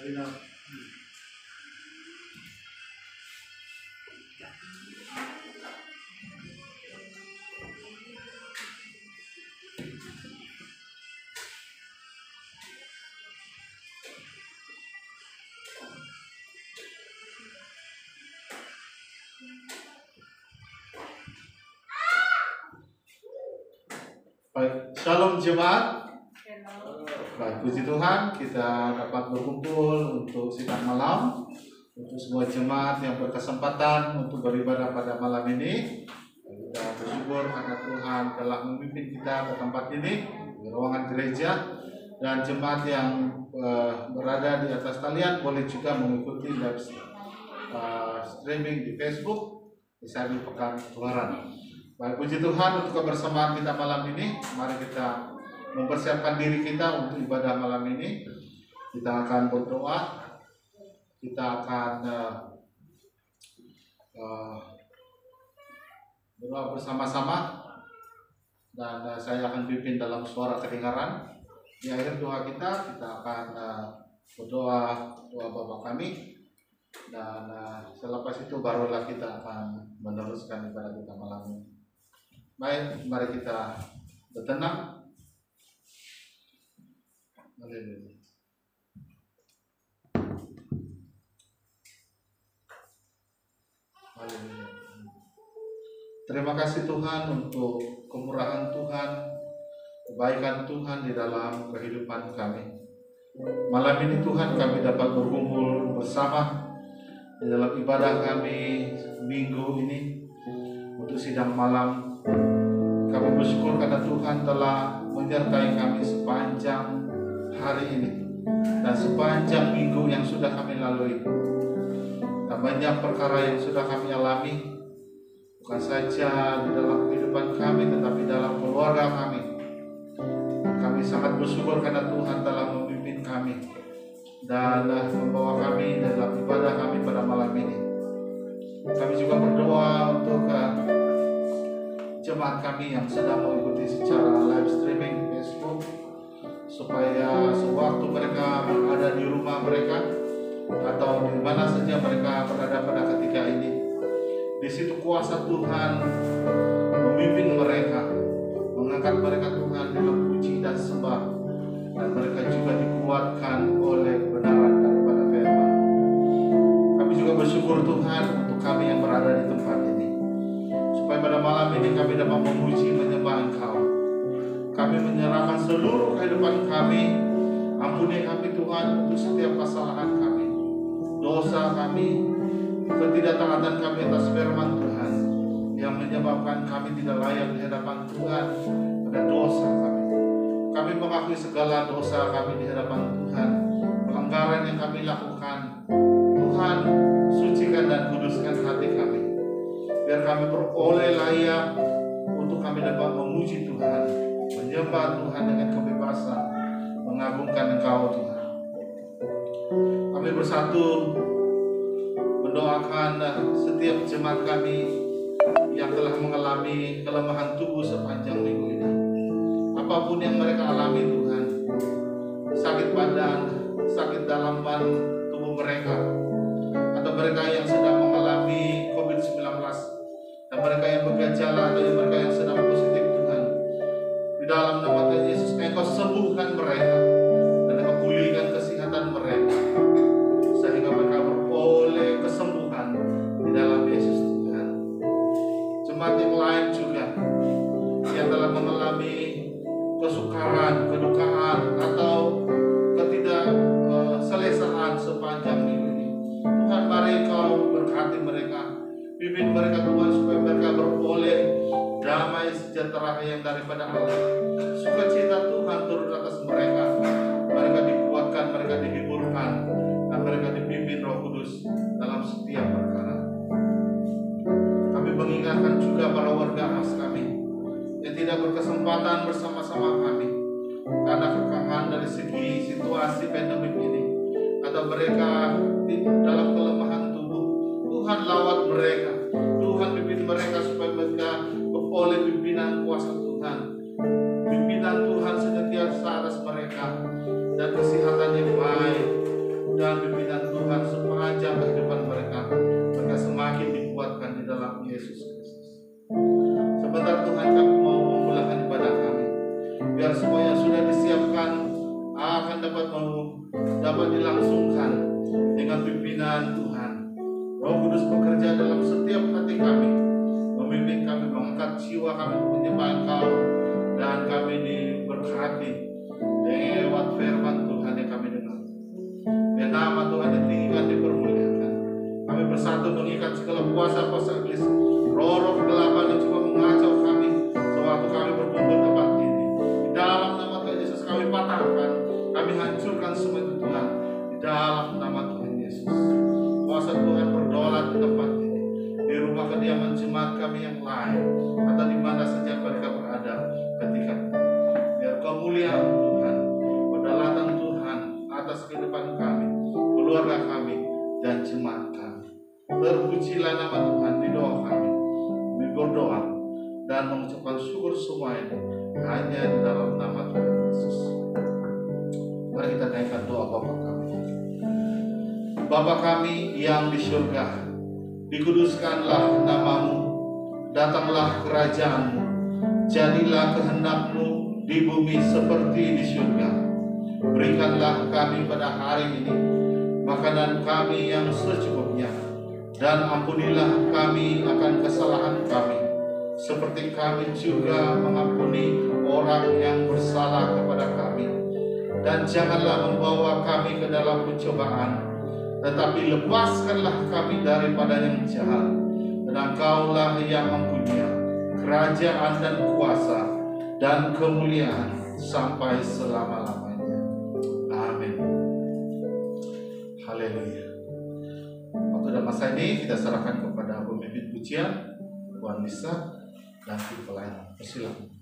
Baik, shalom jemaat. Baik, puji Tuhan kita dapat berkumpul untuk sidang malam untuk semua jemaat yang berkesempatan untuk beribadah pada malam ini. Kita bersyukur karena Tuhan telah memimpin kita ke tempat ini di ruangan gereja, dan jemaat yang berada di atas talian boleh juga mengikuti live streaming di Facebook bisa di Pekan Keluaran. Baik, puji Tuhan untuk kebersamaan kita malam ini. Mari kita mempersiapkan diri kita untuk ibadah malam ini. Kita akan berdoa. Kita akan berdoa bersama-sama. Dan saya akan pimpin dalam suara kedengaran. Di akhir doa kita akan berdoa doa Bapa kami. Dan selepas itu barulah kita akan meneruskan ibadah kita malam ini. Baik, mari kita bertenang. Haleluya. Haleluya. Terima kasih Tuhan untuk kemurahan Tuhan, kebaikan Tuhan di dalam kehidupan kami. Malam ini Tuhan kami dapat berkumpul bersama di dalam ibadah kami minggu ini untuk sidang malam. Kami bersyukur karena Tuhan telah menyertai kami sepanjang hari ini dan sepanjang minggu yang sudah kami lalui. Dan banyak perkara yang sudah kami alami, bukan saja di dalam kehidupan kami tetapi dalam keluarga kami. Kami sangat bersyukur karena Tuhan telah memimpin kami dan membawa kami dalam ibadah kami pada malam ini. Kami juga berdoa untuk jemaat kami yang sedang mengikuti secara live streaming di Facebook, supaya sewaktu mereka berada di rumah mereka atau di mana saja mereka berada pada ketika ini, di situ kuasa Tuhan memimpin mereka, mengangkat mereka Tuhan dengan puji dan sembah, dan mereka juga dikuatkan oleh kebenaran daripada firman. Kami juga bersyukur Tuhan untuk kami yang berada di tempat ini, supaya pada malam ini kami dapat memuji menyembah Engkau. Kami menyerahkan seluruh kehidupan kami. Ampuni kami Tuhan untuk setiap kesalahan kami, dosa kami, ketidaktaatan kami atas firman Tuhan yang menyebabkan kami tidak layak di hadapan Tuhan pada dosa kami. Kami mengakui segala dosa kami di hadapan Tuhan, pelanggaran yang kami lakukan. Tuhan, sucikan dan kuduskan hati kami, biar kami beroleh layak untuk kami dapat memuji Tuhan, menyembah Tuhan dengan kebebasan, mengagungkan Engkau Tuhan. Kami bersatu mendoakan setiap jemaat kami yang telah mengalami kelemahan tubuh sepanjang minggu ini. Apapun yang mereka alami Tuhan, sakit badan, sakit dalaman tubuh mereka, atau mereka yang sedang mengalami COVID-19, dan mereka yang bergejala atau mereka yang sedang positif Tuhan, di dalam nama Tuhan Yesus Engkau sembuhkan mereka dan Engkau pulihkan kesehatan mereka, sehingga mereka beroleh kesembuhan di dalam Yesus Tuhan. Jemaat yang lain juga yang telah mengalami kesukaran, kedukaan, atau ketidakselesaan sepanjang minggu ini, Tuhan mari Kau berkati mereka, pimpin mereka Tuhan, supaya mereka beroleh damai sejahtera yang daripada Allah. Sukacita Tuhan turun atas mereka. Mereka dikuatkan, mereka dihiburkan, dan mereka dipimpin Roh Kudus dalam setiap perkara. Kami mengingatkan juga para warga khas kami yang tidak berkesempatan bersama-sama kami karena kekangan dari segi situasi pandemik ini, atau mereka di dalam kelemahan tubuh. Tuhan lawat mereka, Tuhan pimpin mereka supaya mereka beroleh pimpinan kuasa Tuhan. Pimpinan Tuhan senantiasa atas mereka, dan kesehatan yang baik, dan Yesus Kristus. Sebentar Tuhan, kami mau memulakan ibadah kami, biar semua yang sudah disiapkan akan dapat dilangsungkan dengan pimpinan Tuhan. Roh Kudus bekerja dalam setiap hati kami, memimpin kami, mengangkat jiwa kami menyembah Engkau, dan kami diberkati lewat firman Tuhan yang kami dengar. Dan nama Tuhan ditinggikan, dipermuliakan. Kami bersatu mengikat segala kuasa-kuasa iblis, roh-roh kegelapan yang coba mengacau kami sewaktu kami berkumpul tempat ini. Di dalam nama Tuhan Yesus kami patahkan, kami hancurkan semua itu Tuhan. Di dalam nama Tuhan Yesus, kuasa Tuhan berdaulat di tempat ini, di rumah kediaman jemaat kami yang lain, atau di mana saja mereka berada ketika ini. Biar kemuliaan Tuhan, kedaulatan Tuhan atas kehidupan kami, keluarga kami, dan jemaat kami. Terpujilah nama Tuhan di doa kami. Kami berdoa dan mengucapkan syukur semua ini hanya di dalam nama Tuhan Yesus. Mari kita naikkan doa Bapa kami. Bapa kami yang di surga, dikuduskanlah namamu, datanglah kerajaanmu, jadilah kehendak-mu di bumi seperti di surga. Berikanlah kami pada hari ini makanan kami yang secukupnya, dan ampunilah kami akan kesalahan kami, seperti kami juga mengampuni orang yang bersalah kepada kami. Dan janganlah membawa kami ke dalam pencobaan, tetapi lepaskanlah kami daripada yang jahat. Dan Engkaulah yang mempunyai kerajaan dan kuasa dan kemuliaan sampai selama-lamanya. Amin. Haleluya. Waktu dan masa ini kita serahkan kepada pemimpin pujian, Tuan Lisa, dan tim pelayan. Persilakan.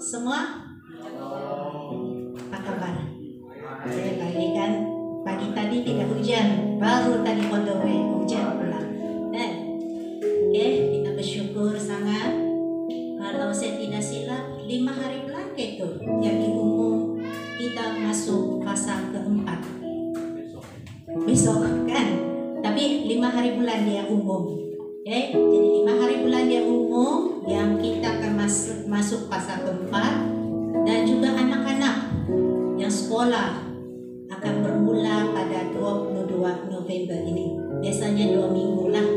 Semua apa kabar? Saya bagikan pagi tadi tidak hujan, baru tadi on the way hujan pula. Kita bersyukur sangat. Kalau saya tidak silap 5 hari belakang itu yang diumum kita masuk fasa keempat. Besok kan? Tapi 5 hari bulan dia umum. Jadi 5 hari bulan dia umum yang kita akan masuk fasa keempat, dan juga anak-anak yang sekolah akan bermula pada 22 November ini. Biasanya 2 minggu lah.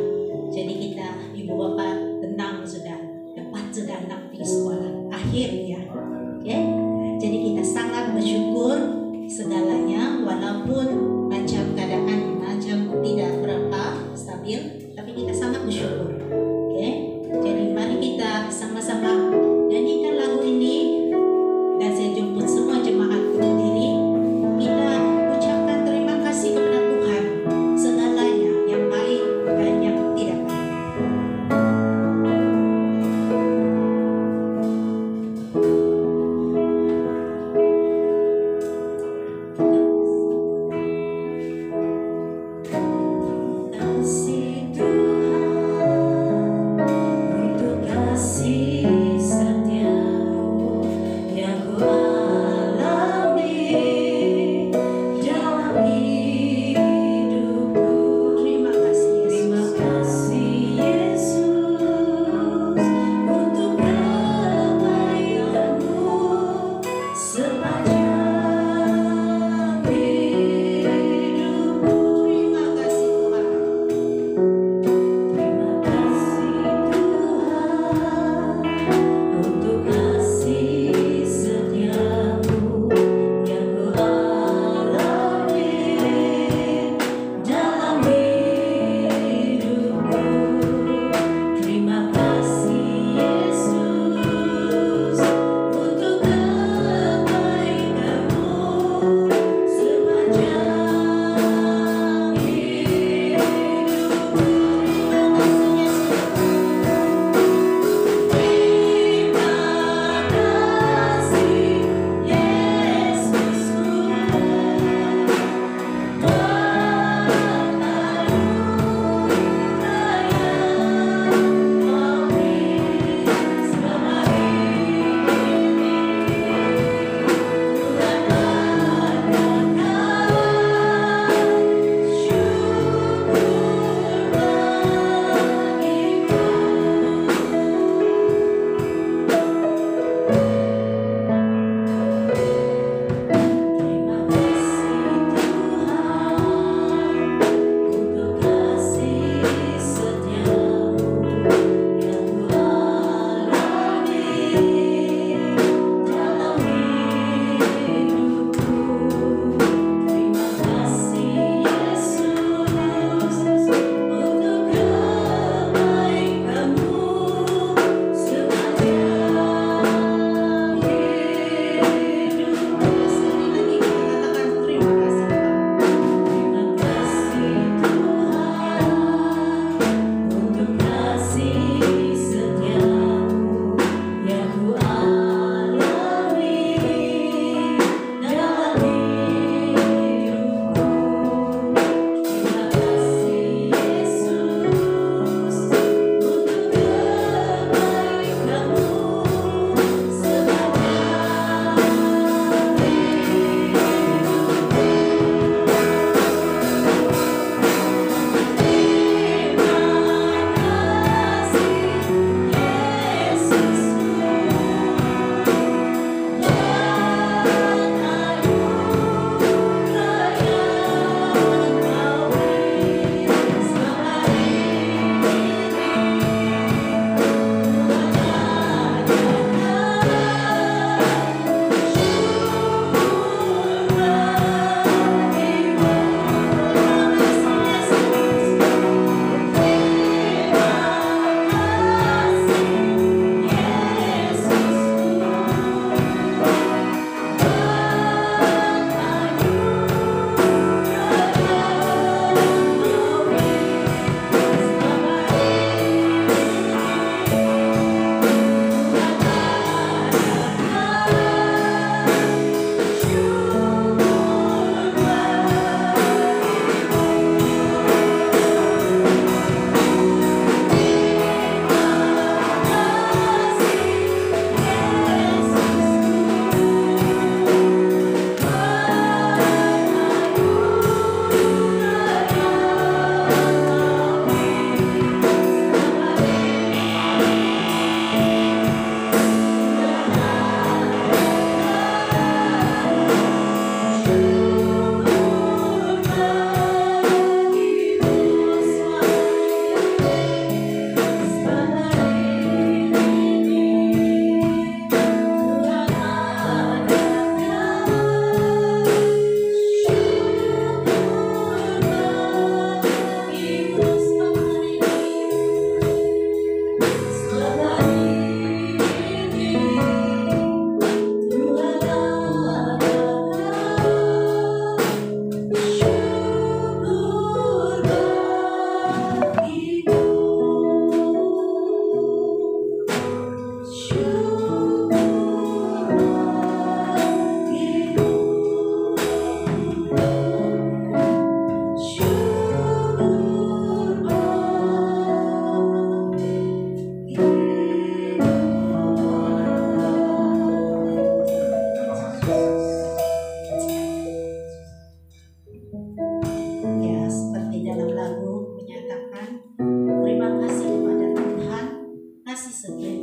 Jadi kita ibu bapa tenang sudah anak pergi sekolah akhirnya. Jadi kita sangat bersyukur segalanya, walaupun macam keadaan macam tidak berapa stabil, tapi kita sangat bersyukur. Jadi mari kita sama-sama nyanyikan lagu ini, dan saya jemput semua jemaat berdiri. Kita ucapkan terima kasih kepada Tuhan segalanya yang baik dan yang tidak baik.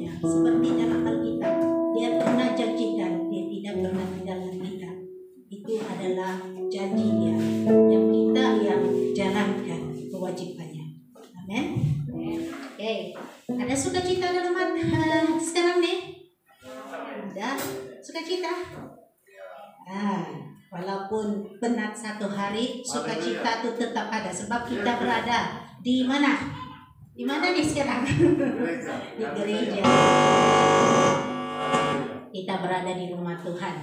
janjinya. Seperti dalam Alkitab, dia pernah janjikan, dia tidak pernah tinggalkan kita. Itu adalah janji dia yang kita yang jalankan kewajibannya. Amin. Oke, ada sukacita dalam sekarang nih? Ada sukacita. Walaupun penat satu hari, sukacita itu tetap ada sebab kita berada di mana? Di mana nih sekarang? Di gereja. Kita berada di rumah Tuhan.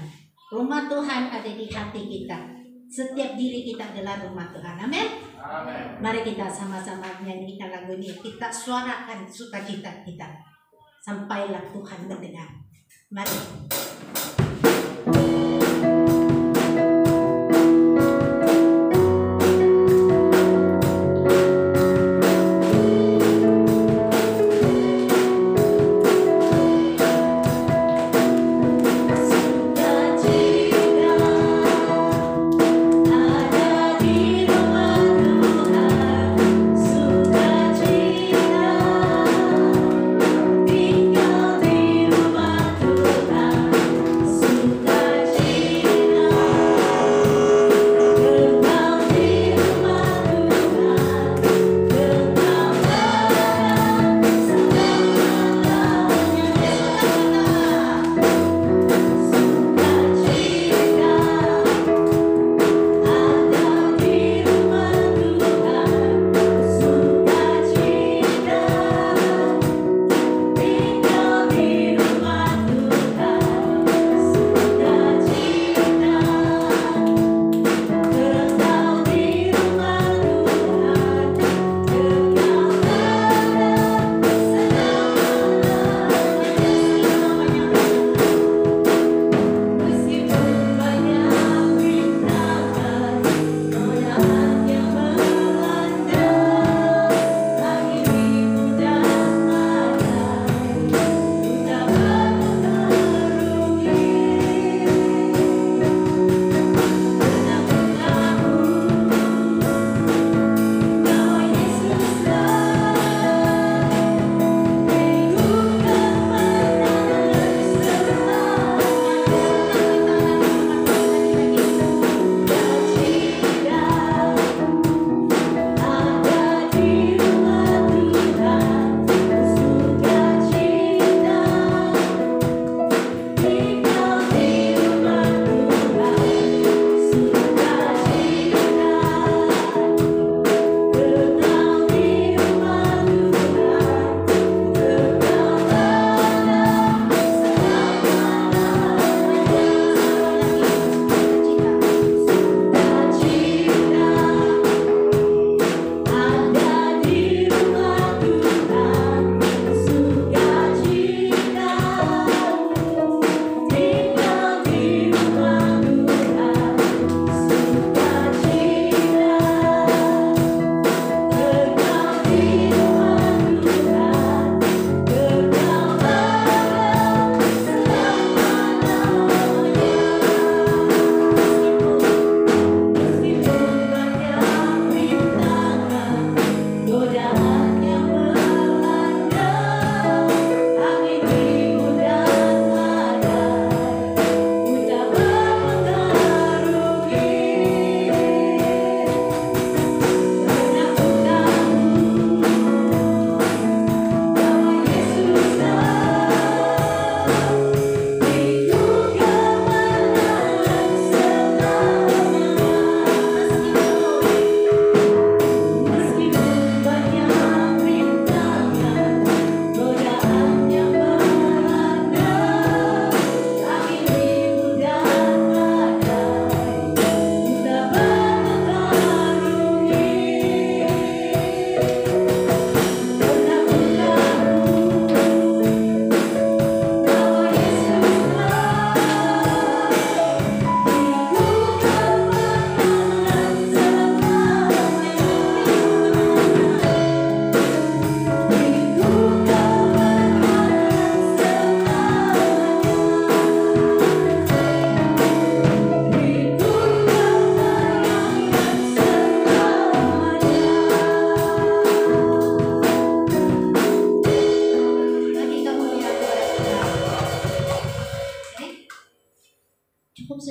Rumah Tuhan ada di hati kita. Setiap diri kita adalah rumah Tuhan. Amin. Mari kita sama-sama menyanyikan lagu ini. Kita suarakan sukacita kita. Sampailah Tuhan mendengar. Mari. Tinggal di rumah Tuhan.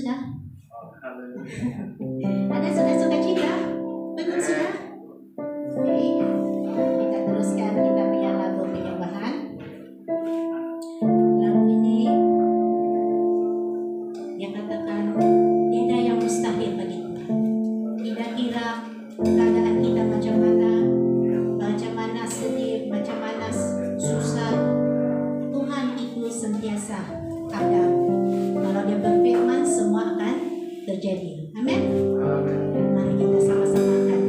sudah? Ada suka cita? Betul sudah? Oke, kita teruskan kita punya lagu penyembahan. Lagu ini dia katakan tidak yang mustahil bagi Tuhan. Tidak kira keadaan kita macam mana sedih, macam mana susah, Tuhan itu sentiasa ada. Kalau dia berfirman semua akan terjadi. Amin. Mari kita sama-sama akan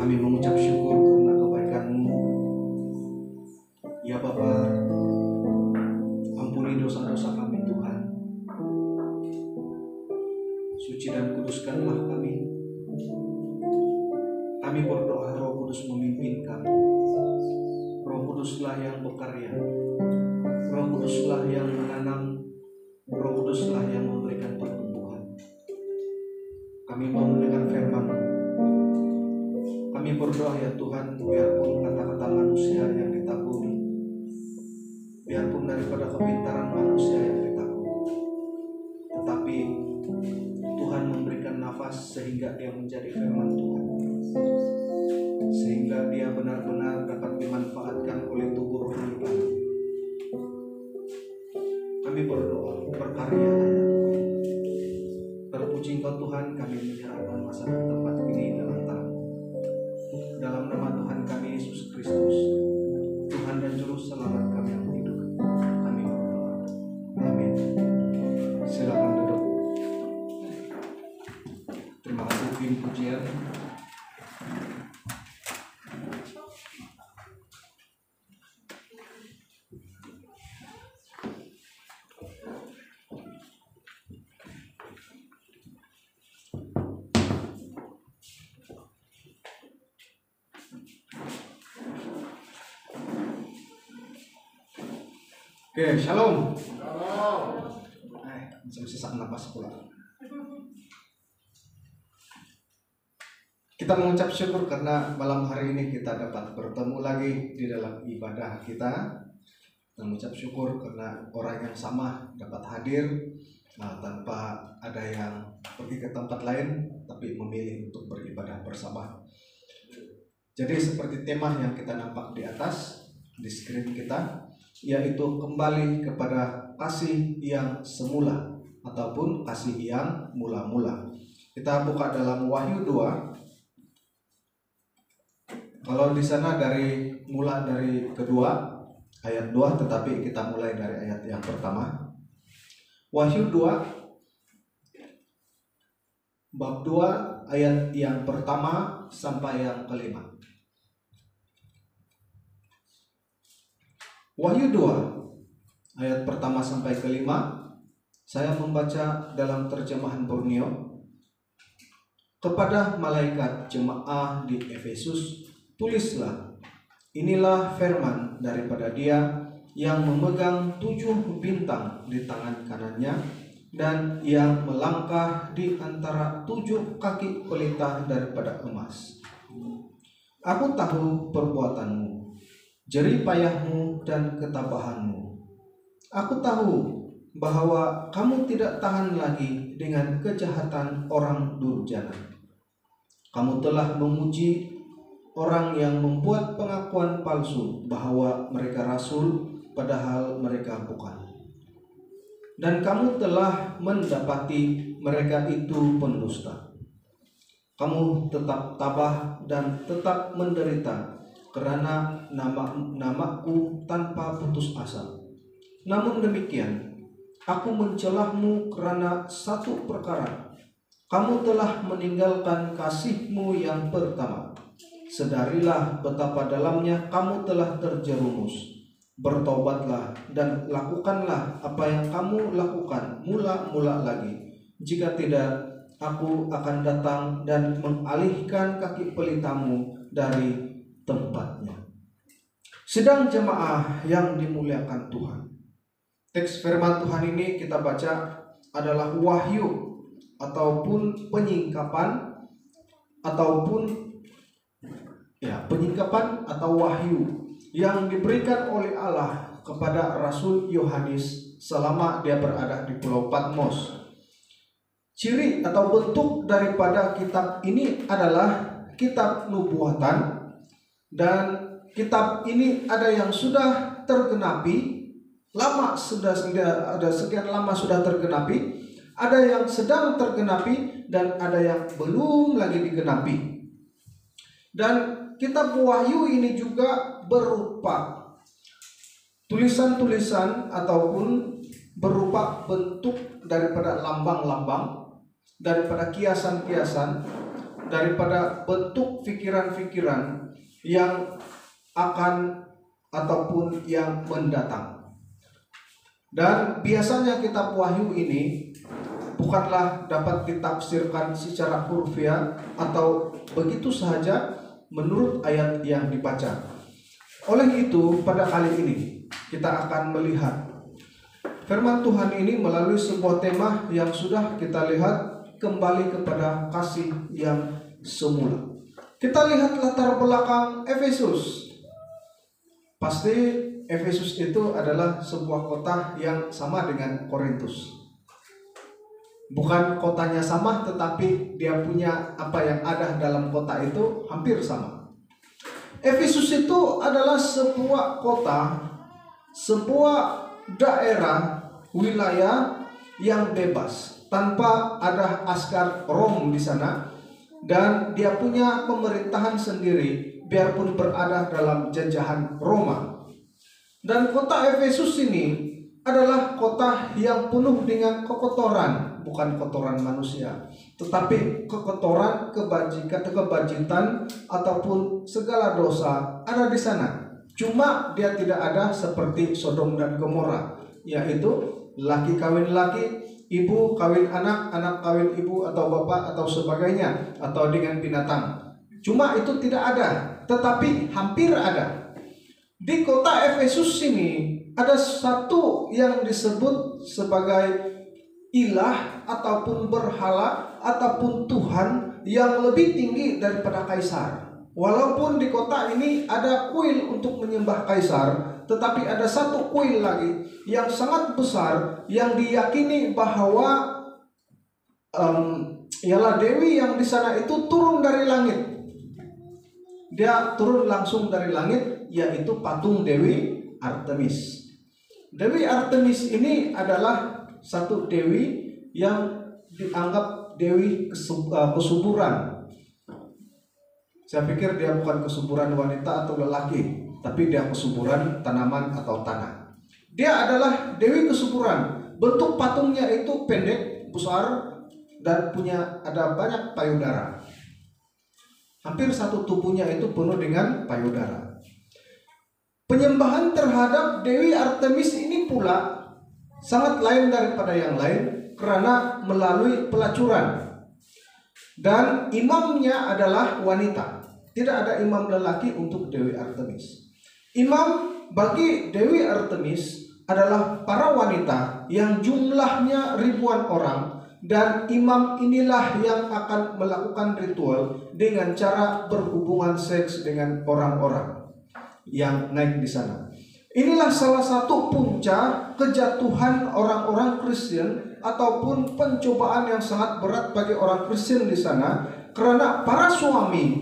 Kami mengucap syukur karena kebaikan-Mu. Ya Bapa, ampuni dosa-dosa kami Tuhan. Suci dan kuduskanlah kami. Kami berdoa Roh Kudus memimpin kami. Roh Kuduslah yang berkarya. Roh Kuduslah yang menanam. Roh Kuduslah yang memberikan pertumbuhan. Kami mau mendengar firman-Mu. Kami berdoa ya Tuhan, biarpun kata-kata manusia yang ditaburi, biarpun daripada kepintaran manusia yang ditaburi, tetapi Tuhan memberikan nafas sehingga dia menjadi firman Tuhan, sehingga dia benar-benar dapat dimanfaatkan oleh tubuh rohani kami. Kami berdoa, berkarya ya Tuhan. Terpuji Engkau Tuhan, kami menyerahkan masa dan tempat ini dalam tangan-Mu. Dalam nama Tuhan kami Yesus Kristus, Tuhan dan Juru Selamat kami yang hidup, kami berdoa. Amin. Silakan duduk. Terima kasih tim pujian. Oke, shalom. Bisa sesak napas pula. Kita mengucap syukur karena malam hari ini kita dapat bertemu lagi di dalam ibadah kita. Mengucap syukur karena orang yang sama dapat hadir tanpa ada yang pergi ke tempat lain, tapi memilih untuk beribadah bersama. Jadi seperti tema yang kita nampak di atas di screen kita, yaitu kembali kepada kasih yang semula ataupun kasih yang mula-mula. Kita buka dalam Wahyu 2. Kalau di sana dari kedua ayat 2, tetapi kita mulai dari ayat yang pertama. Wahyu 2 bab 2 ayat yang pertama sampai yang kelima. Wahyu 2 ayat pertama sampai kelima, saya membaca dalam terjemahan Borneo. Kepada malaikat jemaah di Efesus tulislah, inilah firman daripada Dia yang memegang 7 bintang di tangan kanannya dan yang melangkah di antara 7 kaki pelita daripada emas. Aku tahu perbuatanmu, jerih payahmu dan ketabahanmu. Aku tahu bahwa kamu tidak tahan lagi dengan kejahatan orang durjana. Kamu telah memuji orang yang membuat pengakuan palsu bahwa mereka rasul, padahal mereka bukan. Dan kamu telah mendapati mereka itu pendusta. Kamu tetap tabah dan tetap menderita karena namaku tanpa putus asa. Namun demikian, aku mencelahmu karena satu perkara. Kamu telah meninggalkan kasihmu yang pertama. Sedarilah betapa dalamnya kamu telah terjerumus. Bertobatlah dan lakukanlah apa yang kamu lakukan mula-mula lagi. Jika tidak, aku akan datang dan mengalihkan kaki pelitamu dari tempatnya. Sedang jemaah yang dimuliakan Tuhan, teks firman Tuhan ini kita baca adalah wahyu ataupun penyingkapan atau wahyu yang diberikan oleh Allah kepada Rasul Yohanes selama dia berada di Pulau Patmos. Ciri atau bentuk daripada kitab ini adalah kitab nubuatan, dan kitab ini ada yang sudah tergenapi, sekian lama sudah tergenapi, ada yang sedang tergenapi, dan ada yang belum lagi digenapi. Dan kitab Wahyu ini juga berupa tulisan-tulisan ataupun berupa bentuk daripada lambang-lambang, daripada kiasan-kiasan, daripada bentuk pikiran-pikiran yang akan ataupun yang mendatang. Dan biasanya kitab Wahyu ini bukanlah dapat ditafsirkan secara hurfiah atau begitu saja menurut ayat yang dibaca. Oleh itu, pada kali ini kita akan melihat firman Tuhan ini melalui sebuah tema yang sudah kita lihat, kembali kepada kasih yang semula. Kita lihat latar belakang Efesus. Pasti Efesus itu adalah sebuah kota yang sama dengan Korintus. Bukan kotanya sama, tetapi dia punya apa yang ada dalam kota itu hampir sama. Efesus itu adalah sebuah kota, sebuah daerah, wilayah yang bebas, tanpa ada askar Rom di sana, dan dia punya pemerintahan sendiri, biarpun berada dalam jajahan Roma. Dan kota Efesus ini adalah kota yang penuh dengan kekotoran, bukan kotoran manusia, tetapi kekotoran, kebajikan ataupun segala dosa ada di sana. Cuma dia tidak ada seperti Sodom dan Gomora, yaitu laki kawin laki, ibu kawin anak, anak kawin ibu atau bapak atau sebagainya, atau dengan binatang. Cuma itu tidak ada, tetapi hampir ada. Di kota Efesus ini ada satu yang disebut sebagai ilah ataupun berhala ataupun Tuhan yang lebih tinggi daripada kaisar. Walaupun di kota ini ada kuil untuk menyembah kaisar, tetapi ada satu kuil lagi yang sangat besar yang diyakini bahwa ialah dewi yang di sana itu turun dari langit. Dia turun langsung dari langit, yaitu patung Dewi Artemis. Dewi Artemis ini adalah satu dewi yang dianggap dewi kesuburan. Saya pikir dia bukan kesuburan wanita atau lelaki, tapi dia kesuburan tanaman atau tanah. Dia adalah dewi kesuburan. Bentuk patungnya itu pendek, besar, dan ada banyak payudara. Hampir satu tubuhnya itu penuh dengan payudara. Penyembahan terhadap Dewi Artemis ini pula sangat lain daripada yang lain karena melalui pelacuran. Dan imamnya adalah wanita. Tidak ada imam lelaki untuk Dewi Artemis. Imam bagi Dewi Artemis adalah para wanita yang jumlahnya ribuan orang. Dan imam inilah yang akan melakukan ritual dengan cara berhubungan seks dengan orang-orang yang naik di sana. Inilah salah satu puncak kejatuhan orang-orang Kristen ataupun pencobaan yang sangat berat bagi orang Kristen di sana, karena para suami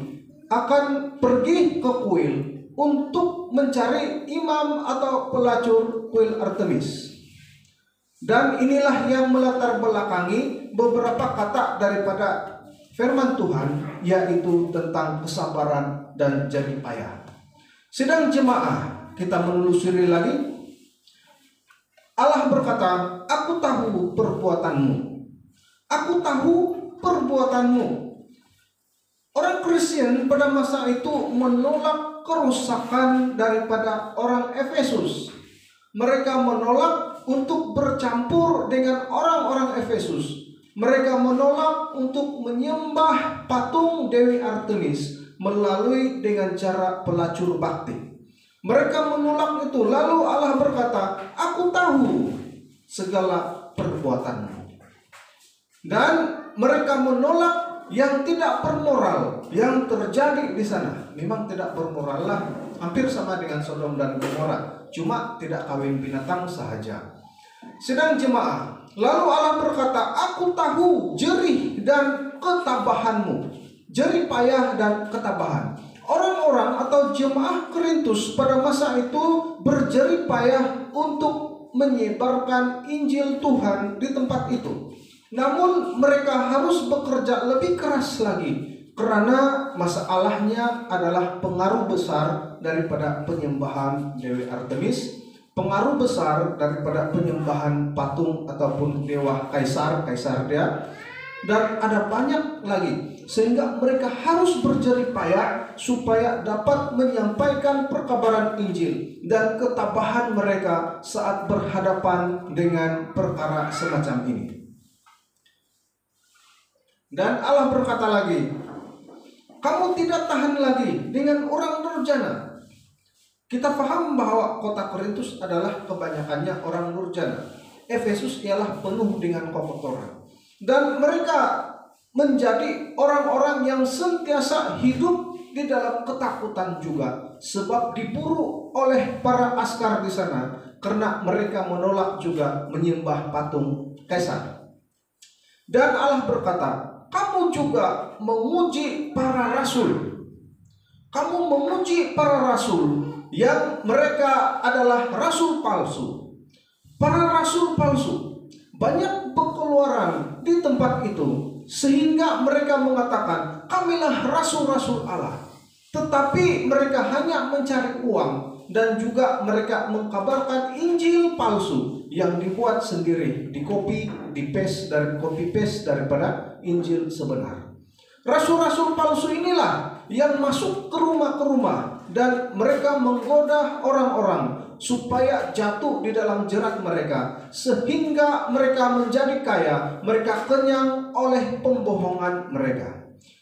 akan pergi ke kuil untuk mencari imam atau pelacur kuil Artemis. Dan inilah yang melatar belakangi beberapa kata daripada firman Tuhan, yaitu tentang kesabaran dan jerih payah. Sedang jemaah, kita menelusuri lagi. Allah berkata, aku tahu perbuatanmu. Aku tahu perbuatanmu. Orang Kristen pada masa itu menolak kerusakan daripada orang Efesus. Mereka menolak untuk bercampur dengan orang-orang Efesus. Mereka menolak untuk menyembah patung Dewi Artemis melalui dengan cara pelacur bakti. Mereka menolak itu. Lalu Allah berkata, aku tahu segala perbuatanmu. Dan mereka menolak yang tidak bermoral yang terjadi di sana. Memang tidak bermoral lah, hampir sama dengan Sodom dan Gomora, cuma tidak kawin binatang sahaja. Sedang jemaah, lalu Allah berkata, aku tahu jerih dan ketabahanmu, jerih payah dan ketabahan. Orang-orang atau jemaah Korintus pada masa itu berjerih payah untuk menyebarkan Injil Tuhan di tempat itu. Namun mereka harus bekerja lebih keras lagi, karena masalahnya adalah pengaruh besar daripada penyembahan Dewi Artemis, pengaruh besar daripada penyembahan patung ataupun dewa kaisar dia, dan ada banyak lagi, sehingga mereka harus berjerih payah supaya dapat menyampaikan perkabaran Injil dan ketabahan mereka saat berhadapan dengan perkara semacam ini. Dan Allah berkata lagi, kamu tidak tahan lagi dengan orang durjana. Kita paham bahwa kota Korintus adalah kebanyakannya orang durjana. Efesus ialah penuh dengan kekotoran. Dan mereka menjadi orang-orang yang sentiasa hidup di dalam ketakutan juga, sebab diburu oleh para askar di sana karena mereka menolak juga menyembah patung kaisar. Dan Allah berkata, kamu juga memuji para rasul. Kamu memuji para rasul yang mereka adalah rasul palsu. Para rasul palsu banyak berkeluaran di tempat itu, sehingga mereka mengatakan kamilah rasul-rasul Allah. Tetapi mereka hanya mencari uang, dan juga mereka mengkabarkan Injil palsu yang dibuat sendiri, copy paste daripada Injil sebenar. Rasul-rasul palsu inilah yang masuk ke rumah dan mereka menggoda orang-orang supaya jatuh di dalam jerat mereka, sehingga mereka menjadi kaya, mereka kenyang oleh pembohongan mereka.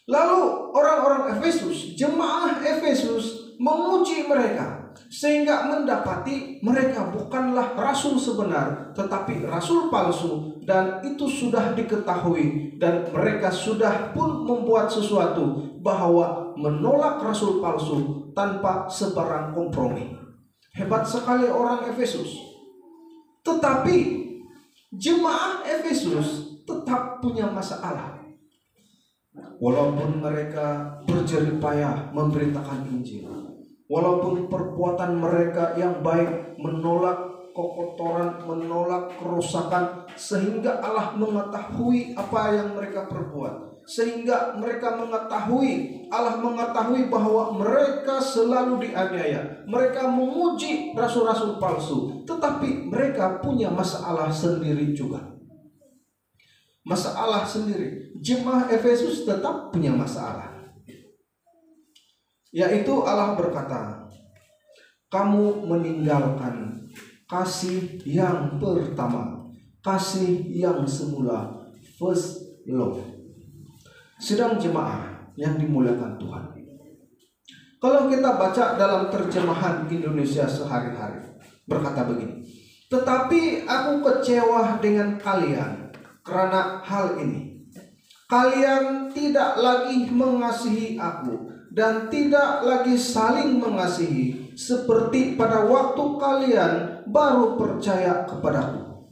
Lalu orang-orang Efesus, jemaah Efesus memuji mereka, sehingga mendapati mereka bukanlah rasul sebenar, tetapi rasul palsu, dan itu sudah diketahui, dan mereka sudah pun membuat sesuatu bahwa menolak rasul palsu tanpa sebarang kompromi. Hebat sekali orang Efesus. Tetapi jemaah Efesus tetap punya masalah. Walaupun mereka berjerih payah memberitakan Injil, walaupun perbuatan mereka yang baik menolak kekotoran, menolak kerusakan, sehingga Allah mengetahui apa yang mereka perbuat, sehingga mereka mengetahui, Allah mengetahui bahwa mereka selalu dianiaya, mereka memuji rasul-rasul palsu, tetapi mereka punya masalah sendiri juga. Masalah sendiri. Jemaah Efesus tetap punya masalah, yaitu Allah berkata, kamu meninggalkan kasih yang pertama, kasih yang semula, first love. Sedang jemaah yang dimuliakan Tuhan, kalau kita baca dalam terjemahan Indonesia sehari-hari, berkata begini, tetapi aku kecewa dengan kalian karena hal ini. Kalian tidak lagi mengasihi aku dan tidak lagi saling mengasihi seperti pada waktu kalian baru percaya kepadaku,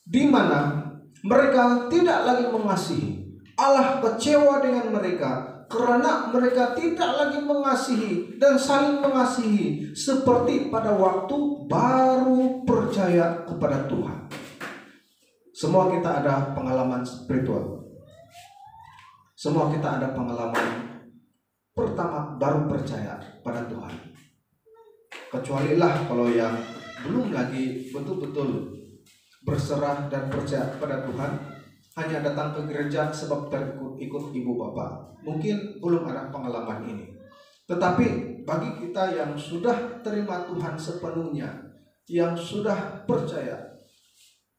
di mana mereka tidak lagi mengasihi. Allah kecewa dengan mereka karena mereka tidak lagi mengasihi dan saling mengasihi seperti pada waktu baru percaya kepada Tuhan. Semua kita ada pengalaman spiritual. Semua kita ada pengalaman pertama baru percaya pada Tuhan. Kecualilah kalau yang belum lagi betul-betul berserah dan percaya kepada Tuhan, hanya datang ke gereja sebab ikut ibu bapak, mungkin belum ada pengalaman ini. Tetapi bagi kita yang sudah terima Tuhan sepenuhnya, yang sudah percaya,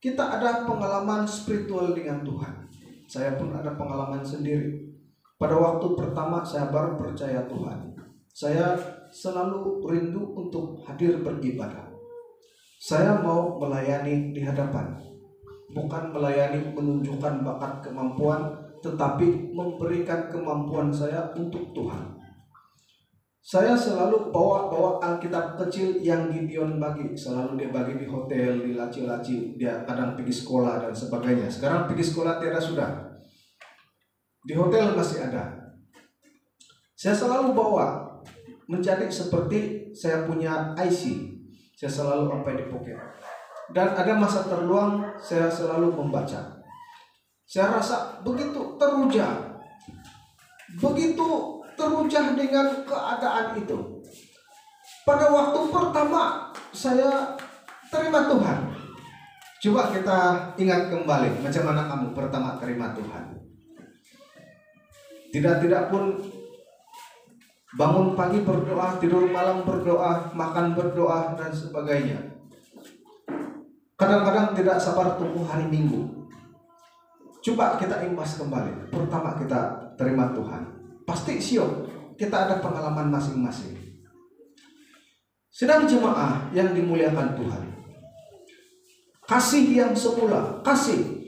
kita ada pengalaman spiritual dengan Tuhan. Saya pun ada pengalaman sendiri. Pada waktu pertama saya baru percaya Tuhan, saya selalu rindu untuk hadir beribadah. Saya mau melayani di hadapan, bukan melayani menunjukkan bakat kemampuan, tetapi memberikan kemampuan saya untuk Tuhan. Saya selalu bawa Alkitab kecil yang Gideon bagi. Selalu dia bagi di hotel, di laci-laci. Dia kadang pergi sekolah dan sebagainya. Sekarang pergi sekolah tiada sudah. Di hotel masih ada. Saya selalu bawa. Menjadi seperti saya punya IC. Saya selalu sampai di pocket. Dan ada masa terluang saya selalu membaca. Saya rasa begitu teruja. Begitu terujah dengan keadaan itu. Pada waktu pertama saya terima Tuhan, Coba kita ingat kembali macam mana kamu pertama terima Tuhan. Tidak pun bangun pagi berdoa, tidur malam berdoa, makan berdoa, dan sebagainya. Kadang-kadang tidak sabar tunggu hari Minggu. Coba kita impas kembali. Pertama kita terima Tuhan. Pasti siap, kita ada pengalaman masing-masing. Sedang jemaah yang dimuliakan Tuhan, kasih yang semula, kasih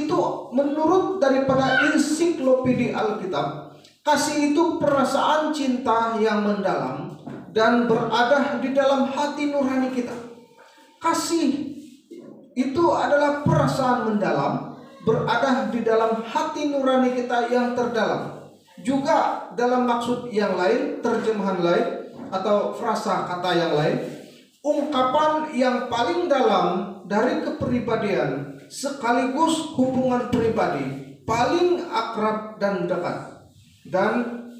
itu menurut daripada ensiklopedia Alkitab, kasih itu perasaan cinta yang mendalam dan berada di dalam hati nurani kita. Kasih itu adalah perasaan mendalam, berada di dalam hati nurani kita yang terdalam. Juga dalam maksud yang lain, terjemahan lain atau frasa kata yang lain, ungkapan yang paling dalam dari kepribadian sekaligus hubungan pribadi paling akrab dan dekat. Dan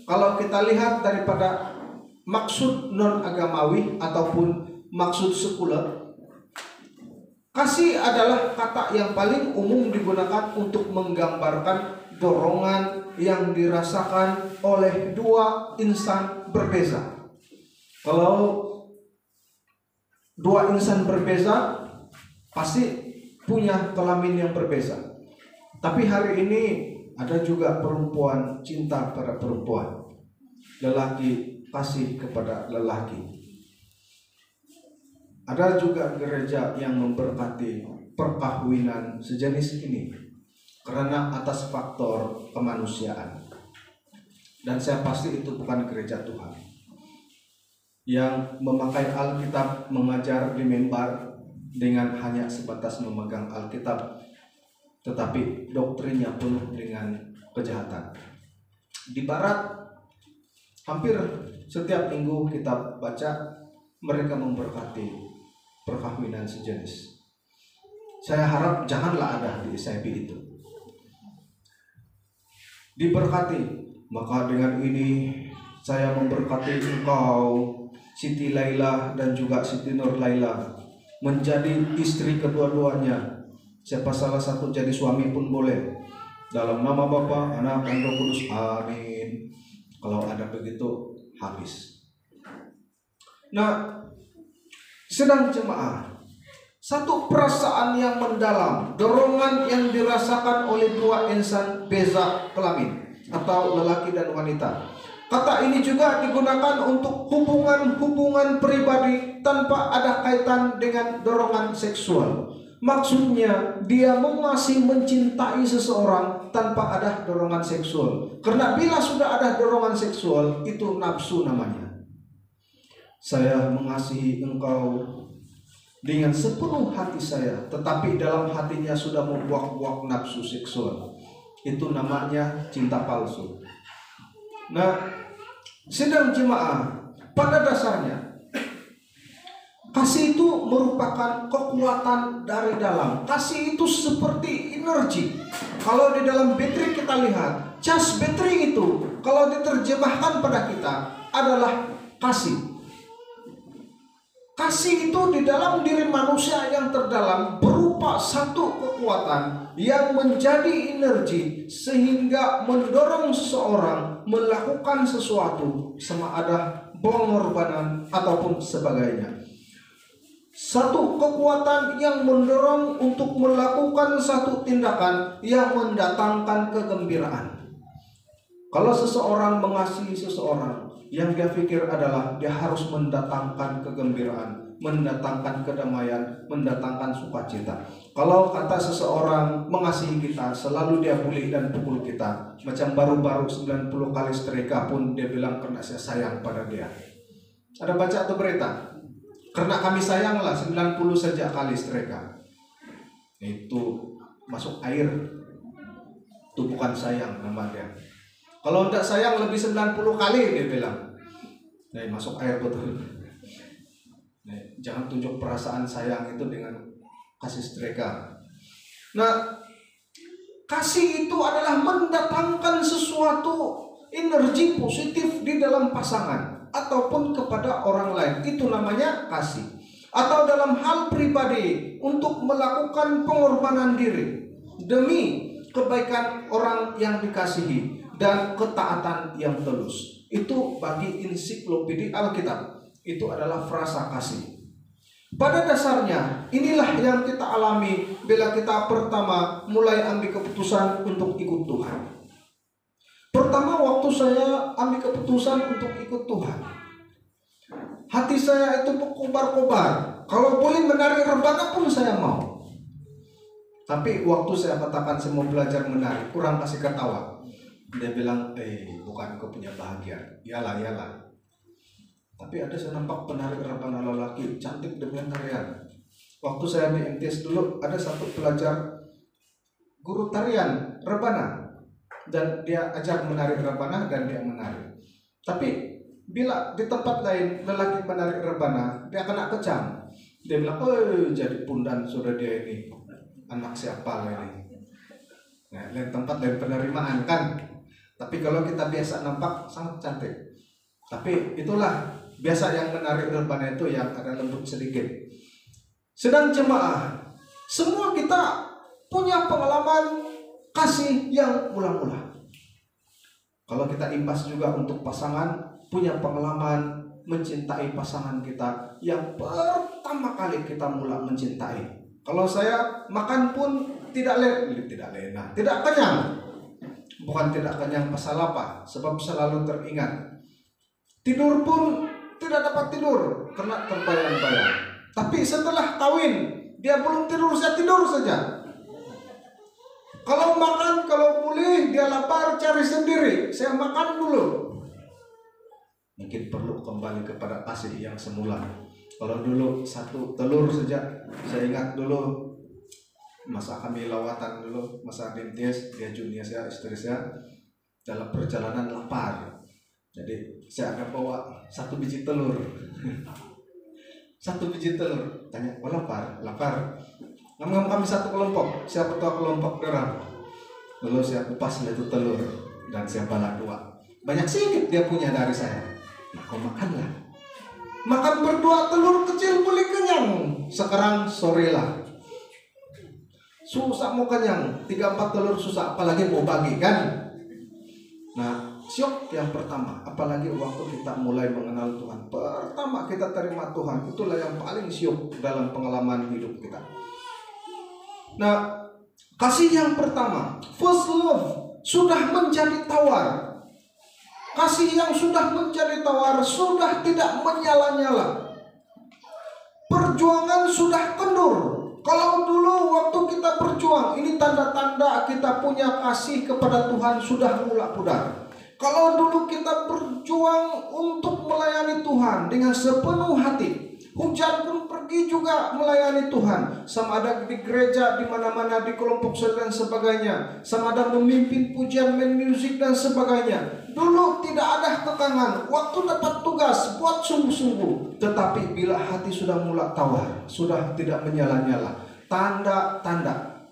kalau kita lihat daripada maksud non-agamawi ataupun maksud sekuler, kasih adalah kata yang paling umum digunakan untuk menggambarkan dorongan yang dirasakan oleh dua insan berbeza. Kalau dua insan berbeza pasti punya kelamin yang berbeza. Tapi hari ini ada juga perempuan cinta pada perempuan, lelaki kasih kepada lelaki. Ada juga gereja yang memberkati perkawinan sejenis ini karena atas faktor kemanusiaan. Dan saya pasti itu bukan gereja Tuhan yang memakai Alkitab mengajar di mimbar dengan hanya sebatas memegang Alkitab, tetapi doktrinnya penuh dengan kejahatan. Di Barat, hampir setiap minggu kita baca mereka memberkati perkawinan sejenis. Saya harap janganlah ada di SIP itu. Diberkati, maka dengan ini saya memberkati engkau Siti Laila dan juga Siti Nur Laila menjadi istri kedua-duanya. Siapa salah satu jadi suami pun boleh. Dalam nama Bapa, Anak, dan Roh Kudus. Amin. Kalau ada begitu, habis. Nah, sedang jemaah, satu perasaan yang mendalam, dorongan yang dirasakan oleh dua insan beza kelamin atau lelaki dan wanita. Kata ini juga digunakan untuk hubungan-hubungan pribadi tanpa ada kaitan dengan dorongan seksual. Maksudnya dia mengasihi, mencintai seseorang tanpa ada dorongan seksual. Karena bila sudah ada dorongan seksual, itu nafsu namanya. Saya mengasihi engkau dengan sepenuh hati saya, tetapi dalam hatinya sudah membuak-buak nafsu seksual. Itu namanya cinta palsu. Nah, sedang jemaah, pada dasarnya kasih itu merupakan kekuatan dari dalam. Kasih itu seperti energi. Kalau di dalam baterai kita lihat, cas baterai itu kalau diterjemahkan pada kita adalah kasih. Kasih itu di dalam diri manusia yang terdalam berupa satu kekuatan yang menjadi energi sehingga mendorong seseorang melakukan sesuatu, sama ada pengorbanan ataupun sebagainya. Satu kekuatan yang mendorong untuk melakukan satu tindakan yang mendatangkan kegembiraan. Kalau seseorang mengasihi seseorang, yang dia pikir adalah dia harus mendatangkan kegembiraan, mendatangkan kedamaian, mendatangkan sukacita. Kalau kata seseorang mengasihi kita, selalu dia bully dan pukul kita. Macam baru-baru 90 kali setrika pun dia bilang karena saya sayang pada dia. Ada baca atau berita? Karena kami sayanglah 90 saja kali setrika. Itu masuk air. Itu bukan sayang nama dia. Kalau tidak sayang lebih 90 kali dia bilang. Nah, masuk air betul. Nah, jangan tunjuk perasaan sayang itu dengan kasih setrika. Nah, kasih itu adalah mendatangkan sesuatu energi positif di dalam pasangan ataupun kepada orang lain. Itu namanya kasih. atau dalam hal pribadi untuk melakukan pengorbanan diri demi kebaikan orang yang dikasihi dan ketaatan yang tulus. Itu bagi ensiklopedi Alkitab, itu adalah frasa kasih. Pada dasarnya inilah yang kita alami bila kita pertama mulai ambil keputusan untuk ikut Tuhan. Pertama waktu saya ambil keputusan untuk ikut Tuhan, hati saya itu berkobar-kobar. Kalau boleh menari rebana pun saya mau. Tapi waktu saya katakan saya mau belajar menari, kurang kasih ketawa. Dia bilang, bukan kau punya bahagia. Iyalah. Tapi ada saya nampak penari rebana lelaki cantik dengan tarian. Waktu saya di MTS dulu ada satu pelajar guru tarian rebana, dan dia ajar menari rebana dan dia menari. Tapi bila di tempat lain lelaki menari rebana, dia kena kecam. Dia bilang, jadi pundan sudah dia ini, anak siapa ini. Nah, lain tempat lain penerimaan kan. Tapi kalau kita biasa nampak sangat cantik. Tapi itulah biasa yang menari rebana itu yang ada lembut sedikit. Sedang jemaah, semua kita punya pengalaman kasih yang mula-mula. Kalau kita impas juga untuk pasangan, punya pengalaman mencintai pasangan kita yang pertama kali kita mula mencintai. Kalau saya makan pun tidak lena, tidak kenyang. Bukan tidak kenyang pasal apa, sebab selalu teringat. Tidur pun tidak dapat tidur karena terbayang-bayang. Tapi setelah kawin, dia belum tidur, saya tidur saja. Kalau makan, kalau boleh dia lapar cari sendiri, saya makan dulu. Mungkin perlu kembali kepada kasih yang semula. Kalau dulu satu telur saja, saya ingat dulu masa kami lawatan dulu, masa MTS, dia junior saya, istri saya, dalam perjalanan lapar. Jadi saya akan bawa satu biji telur. Satu biji telur. Tanya, lapar? Lapar. Ngomong kami satu kelompok, saya ketua kelompok derang. Lalu saya kupas itu telur dan saya balak dua. Banyak sedikit dia punya dari saya. Nah, kau makanlah. Makan berdua telur kecil boleh kenyang. Sekarang sorelah. Susah mau kenyang, 3-4 telur susah, apalagi mau bagi kan. Nah, syok yang pertama, apalagi waktu kita mulai mengenal Tuhan, pertama kita terima Tuhan, itulah yang paling syok dalam pengalaman hidup kita. Nah, kasih yang pertama, first love, sudah menjadi tawar. Kasih yang sudah menjadi tawar, sudah tidak menyala-nyala. Perjuangan sudah kendur. Kalau dulu waktu kita berjuang, ini tanda-tanda kita punya kasih kepada Tuhan sudah mulai pudar. Kalau dulu kita berjuang untuk melayani Tuhan dengan sepenuh hati, hujan pun pergi juga melayani Tuhan, sama ada di gereja, di mana-mana, di kelompok dan sebagainya, sama ada memimpin pujian, main musik dan sebagainya. Dulu tidak ada kekangan, waktu dapat tugas buat sungguh-sungguh. Tetapi bila hati sudah mulai tawar, sudah tidak menyala-nyala, tanda-tanda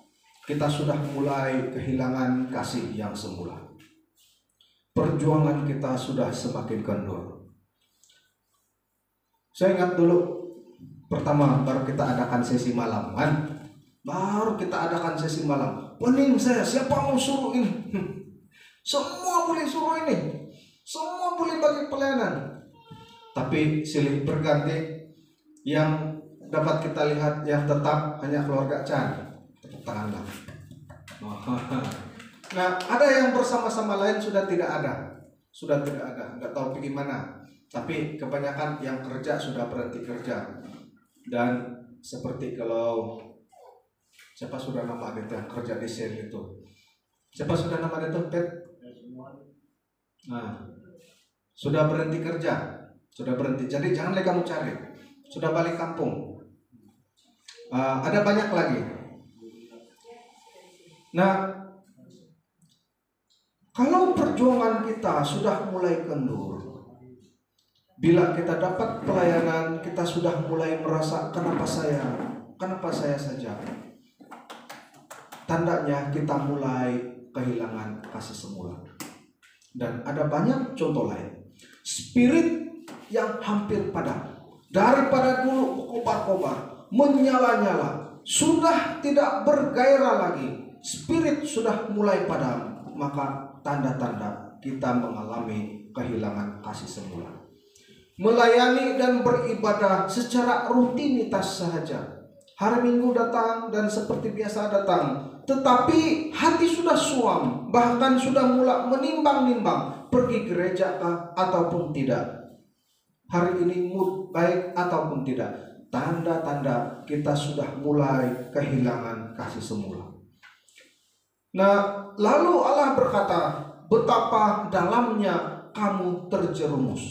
kita sudah mulai kehilangan kasih yang semula. Perjuangan kita sudah semakin kendur. Saya ingat dulu pertama baru kita adakan sesi malam kan, baru kita adakan sesi malam. Pening saya, siapa mau suruh ini? Semua boleh suruh ini, semua boleh bagi pelayanan. Tapi silih berganti, yang dapat kita lihat yang tetap hanya keluarga Chan. Tepuk tanganlah. Nah, ada yang bersama-sama lain sudah tidak ada, nggak tahu bagaimana. Tapi kebanyakan yang kerja sudah berhenti kerja. Dan seperti kalau siapa sudah nama itu yang kerja di sel itu, siapa sudah nama itu Pet? Nah, sudah berhenti kerja, sudah berhenti. Jadi jangan lagi kamu cari, sudah balik kampung. Ada banyak lagi. Nah, kalau perjuangan kita sudah mulai kendur, bila kita dapat pelayanan, kita sudah mulai merasa kenapa saya saja. Tandanya kita mulai kehilangan kasih semula. Dan ada banyak contoh lain. Spirit yang hampir padam. daripada dulu berkobar-kobar, menyala-nyala, sudah tidak bergairah lagi, spirit sudah mulai padam, maka tanda-tanda kita mengalami kehilangan kasih semula. Melayani dan beribadah secara rutinitas saja. Hari Minggu datang dan seperti biasa datang, tetapi hati sudah suam, bahkan sudah mulai menimbang-nimbang pergi gereja ataupun tidak. Hari ini mood baik ataupun tidak, tanda-tanda kita sudah mulai kehilangan kasih semula. Nah, lalu Allah berkata, betapa dalamnya kamu terjerumus,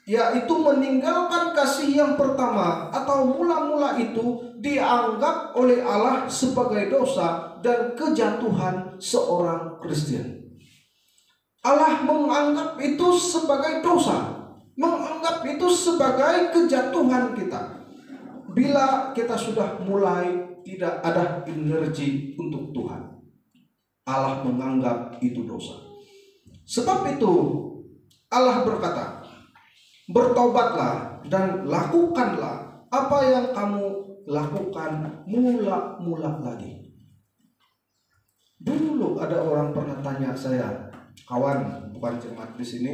yaitu meninggalkan kasih yang pertama atau mula-mula itu dianggap oleh Allah sebagai dosa dan kejatuhan seorang Kristen. Allah menganggap itu sebagai dosa, menganggap itu sebagai kejatuhan kita. Bila kita sudah mulai tidak ada energi untuk Tuhan, Allah menganggap itu dosa. Sebab itu Allah berkata, bertobatlah dan lakukanlah apa yang kamu lakukan mula-mula lagi. Dulu ada orang pernah tanya saya, kawan bukan jemaat di sini,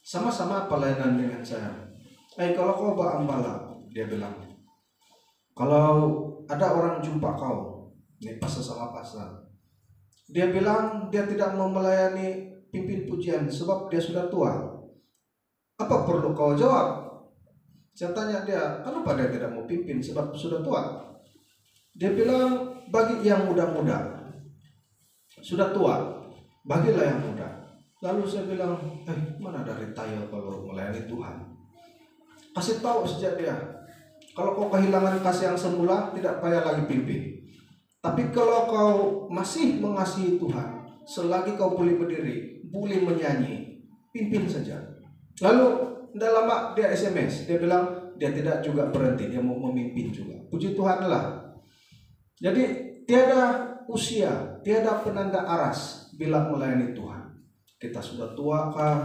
sama-sama pelayanan dengan saya. Kalau kau ba'ambala, dia bilang, kalau ada orang jumpa kau, ini pas sama pasal, dia bilang dia tidak mau melayani pimpin pujian sebab dia sudah tua. Apa perlu kau jawab? Saya tanya dia, kenapa dia tidak mau pimpin sebab sudah tua? Dia bilang, bagi yang muda-muda, sudah tua, bagilah yang muda. Lalu saya bilang, mana ada retire kalau melayani Tuhan? Kasih tahu sejak dia, kalau kau kehilangan kasih yang semula, tidak payah lagi pimpin. Tapi kalau kau masih mengasihi Tuhan, selagi kau boleh berdiri, boleh menyanyi, pimpin saja. Lalu tidak lama dia SMS, dia bilang dia tidak juga berhenti, dia mau memimpin juga. Puji Tuhan lah. Jadi tiada usia, tiada penanda aras bila melayani Tuhan. Kita sudah tua kah?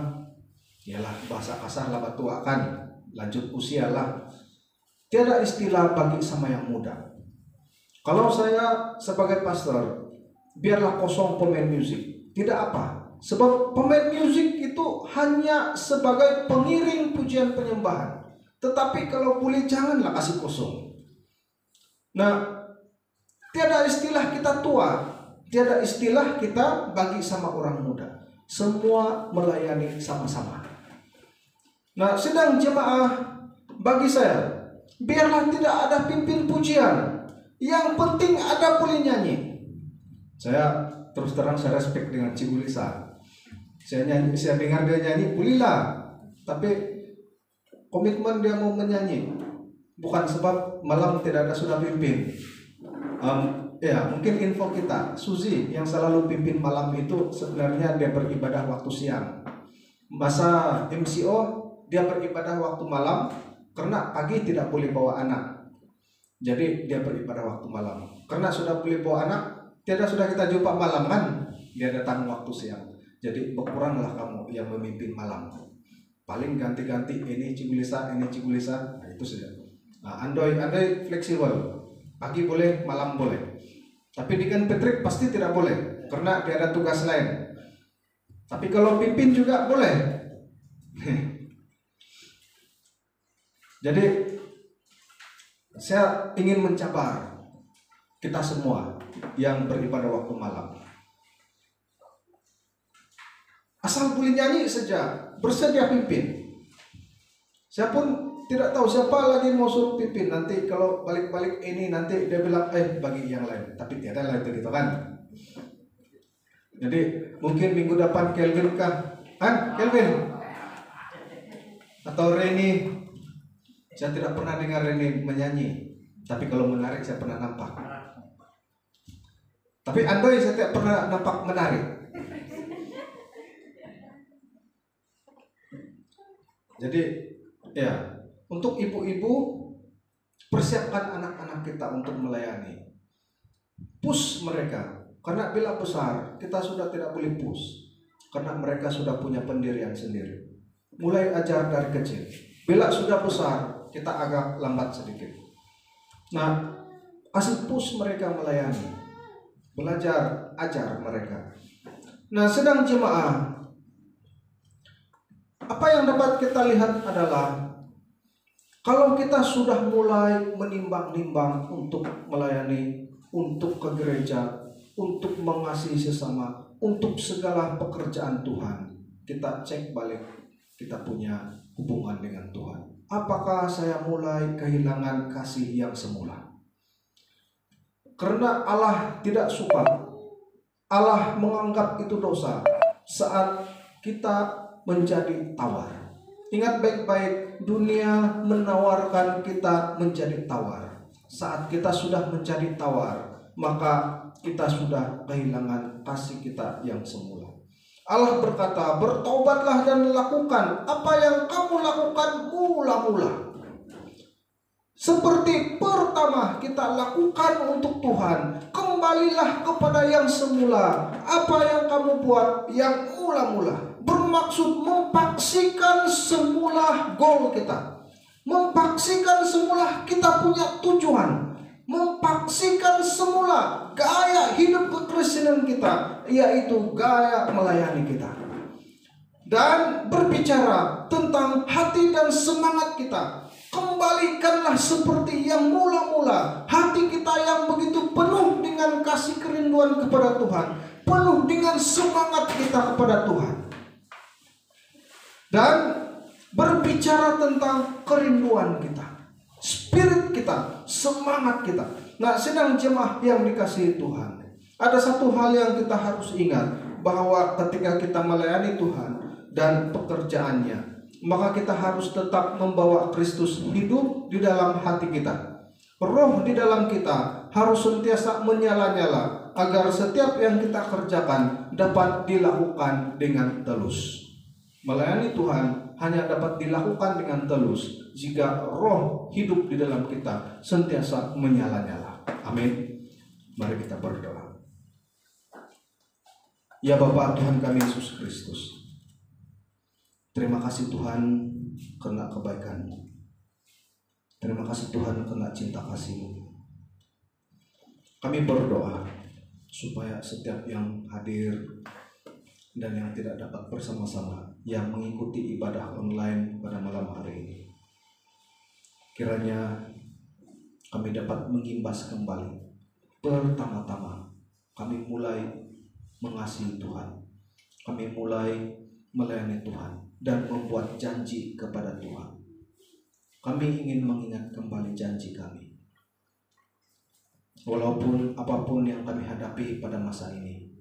Yalah, bahasa kasar lah, tua kan, lanjut usia lah. Tiada istilah bagi sama yang muda. Kalau saya sebagai pastor, biarlah kosong pemain musik, tidak apa. Sebab pemain musik itu hanya sebagai pengiring pujian penyembahan. Tetapi kalau boleh janganlah kasih kosong. Nah, tiada istilah kita tua, tiada istilah kita bagi sama orang muda. Semua melayani sama-sama. Nah, sedang jemaah, bagi saya, biarlah tidak ada pimpin pujian, yang penting ada boleh nyanyi. Saya terus terang saya respect dengan Cikgu Lisa. Saya dengar dia nyanyi, bolehlah. Tapi komitmen dia mau menyanyi, bukan sebab malam tidak ada sudah pimpin. Ya, mungkin info kita, Suzy yang selalu pimpin malam itu sebenarnya dia beribadah waktu siang. Masa MCO dia beribadah waktu malam karena pagi tidak boleh bawa anak. Jadi dia beribadah waktu malam. Karena sudah boleh bawa anak, tidak sudah kita jumpa malam kan, dia datang waktu siang. Jadi berkuranglah kamu yang memimpin malam. Paling ganti-ganti ini Cigulisa, ini Cigulisa, nah itu saja. Nah, andai fleksibel. Pagi boleh, malam boleh. Tapi di Ken Patrick pasti tidak boleh karena dia ada tugas lain. Tapi kalau pimpin juga boleh. Jadi saya ingin mencabar kita semua yang beribadah waktu malam. Asal boleh nyanyi saja, bersedia pimpin. Saya pun tidak tahu siapa lagi mau suruh pimpin. Nanti kalau balik-balik ini nanti dia bilang bagi yang lain. Tapi tiada lah itu gitu kan. Jadi mungkin minggu depan Kelvin kah? Kelvin? Atau Reni? Saya tidak pernah dengar Reni menyanyi. Tapi kalau menarik saya pernah nampak. Tapi Andoy saya tidak pernah nampak menarik. Jadi ya, untuk ibu-ibu persiapkan anak-anak kita untuk melayani. Push mereka. Karena bila besar kita sudah tidak boleh push. Karena mereka sudah punya pendirian sendiri. Mulai ajar dari kecil. Bila sudah besar, kita agak lambat sedikit. Nah, kasih push mereka melayani, belajar, ajar mereka. Nah, sedang jemaah, apa yang dapat kita lihat adalah kalau kita sudah mulai menimbang-nimbang untuk melayani, untuk ke gereja, untuk mengasihi sesama, untuk segala pekerjaan Tuhan, kita cek balik kita punya hubungan dengan Tuhan. Apakah saya mulai kehilangan kasih yang semula? Karena Allah tidak suka, Allah menganggap itu dosa saat kita menjadi tawar. Ingat baik-baik, dunia menawarkan kita menjadi tawar. Saat kita sudah menjadi tawar, maka kita sudah kehilangan kasih kita yang semula. Allah berkata, bertobatlah dan lakukan apa yang kamu lakukan mula-mula. Seperti pertama kita lakukan untuk Tuhan, kembalilah kepada yang semula. Apa yang kamu buat yang mula-mula, bermaksud mempaksikan semula goal kita, mempaksikan semula kita punya tujuan, mempaksikan semula gaya hidup kekristenan kita, yaitu gaya melayani kita. Dan berbicara tentang hati dan semangat kita, kembalikanlah seperti yang mula-mula. Hati kita yang begitu penuh dengan kasih kerinduan kepada Tuhan, penuh dengan semangat kita kepada Tuhan. Dan berbicara tentang kerinduan kita, spirit kita, semangat kita. Nah, sedang jemaah yang dikasihi Tuhan, ada satu hal yang kita harus ingat, bahwa ketika kita melayani Tuhan dan pekerjaannya, maka kita harus tetap membawa Kristus hidup di dalam hati kita. Roh di dalam kita harus sentiasa menyala-nyala, agar setiap yang kita kerjakan dapat dilakukan dengan telus. Melayani Tuhan hanya dapat dilakukan dengan telus jika roh hidup di dalam kita sentiasa menyala-nyala. Amin. Mari kita berdoa. Ya Bapa Tuhan kami Yesus Kristus, terima kasih Tuhan karena kebaikan-Mu. Terima kasih Tuhan karena cinta kasih-Mu. Kami berdoa supaya setiap yang hadir dan yang tidak dapat bersama-sama, yang mengikuti ibadah online pada malam hari ini, kiranya kami dapat mengimbas kembali. Pertama-tama kami mulai mengasihi Tuhan, kami mulai melayani Tuhan dan membuat janji kepada Tuhan. Kami ingin mengingat kembali janji kami, walaupun apapun yang kami hadapi pada masa ini,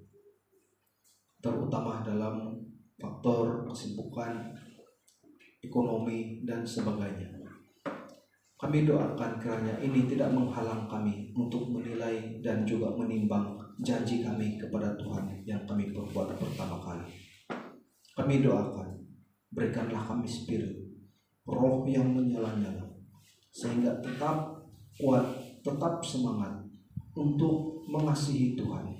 terutama dalam faktor kesibukan, ekonomi, dan sebagainya. Kami doakan kiranya ini tidak menghalang kami untuk menilai dan juga menimbang janji kami kepada Tuhan yang kami perbuat pertama kali. Kami doakan, berikanlah kami spirit, roh yang menyala-nyala, sehingga tetap kuat, tetap semangat untuk mengasihi Tuhan,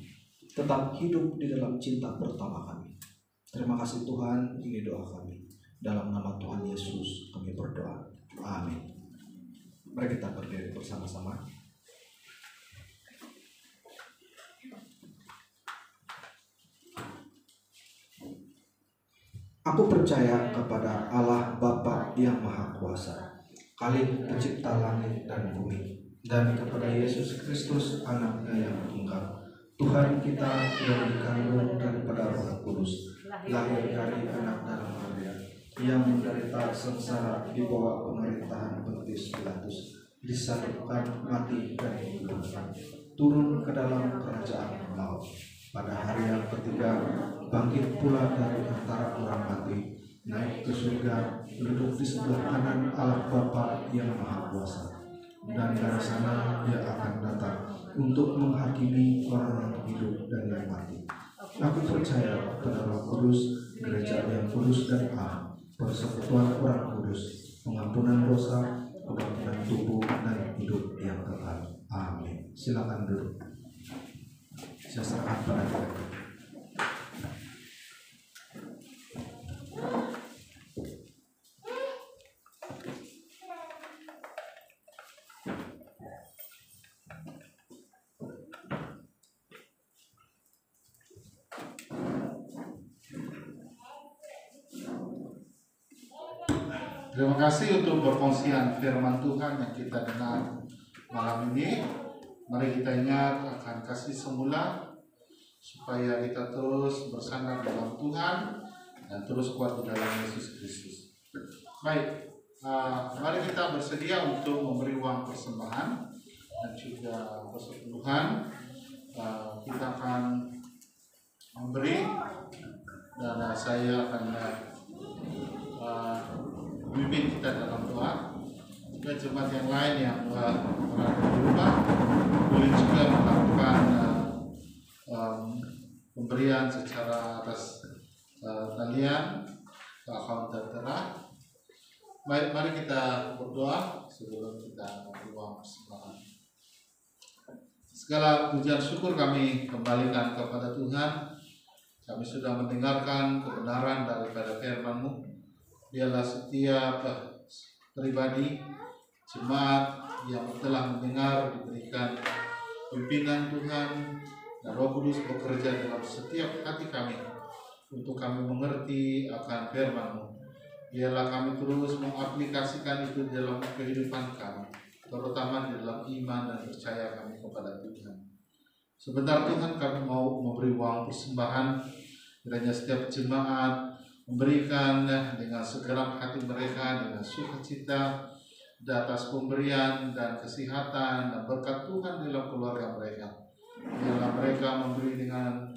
tetap hidup di dalam cinta pertama kami. Terima kasih Tuhan, ini doa kami. Dalam nama Tuhan Yesus kami berdoa. Amin. Mari kita berdiri bersama-sama. Aku percaya kepada Allah Bapa yang Maha Kuasa, Khalik Pencipta langit dan bumi, dan kepada Yesus Kristus Anaknya yang tunggal, Tuhan kita yang dikandung daripada Roh Kudus, lahir dari anak darah Maria, yang menderita sengsara di bawah pemerintahan Pontius Pilatus, disalibkan, mati dan dikuburkan, turun ke dalam kerajaan maut. Pada hari yang ketiga bangkit pula dari antara orang mati, naik ke surga, duduk di sebelah kanan Allah Bapa yang Maha Kuasa, dan dari sana Ia akan datang untuk menghakimi orang yang hidup dan yang mati. Aku percaya kepada Roh Kudus, gereja yang kudus dan am, persekutuan orang kudus, pengampunan dosa, kebangkitan tubuh dan hidup yang kekal. Amin. Silakan duduk. Saya serahkan pada Tuhan. Terima kasih untuk perkongsian firman Tuhan yang kita dengar malam ini. Mari kita ingat akan kasih semula supaya kita terus bersandar dalam Tuhan dan terus kuat di dalam Yesus Kristus. Baik, mari kita bersedia untuk memberi uang persembahan dan juga persepuluhan. Kita akan memberi dan saya akan memimpin kita dalam doa. Juga jemaat yang lain yang berada di rumah boleh juga melakukan pemberian secara atas talian ke akun tertera. Baik, mari kita berdoa sebelum kita memberi uang persembahan. Segala pujian syukur kami kembalikan kepada Tuhan. Kami sudah mendengarkan kebenaran daripada firman-Mu. Biarlah setiap pribadi jemaat yang telah mendengar diberikan pimpinan Tuhan dan Roh Kudus bekerja dalam setiap hati kami untuk kami mengerti akan firman-Mu. Biarlah kami terus mengaplikasikan itu dalam kehidupan kami, terutama di dalam iman dan percaya kami kepada Tuhan. Sebentar Tuhan, kami mau memberi uang persembahan. Kiranya setiap jemaat memberikan dengan segenap hati mereka dengan sukacita di atas pemberian dan kesehatan dan berkat Tuhan dalam keluarga mereka. Biarlah mereka memberi dengan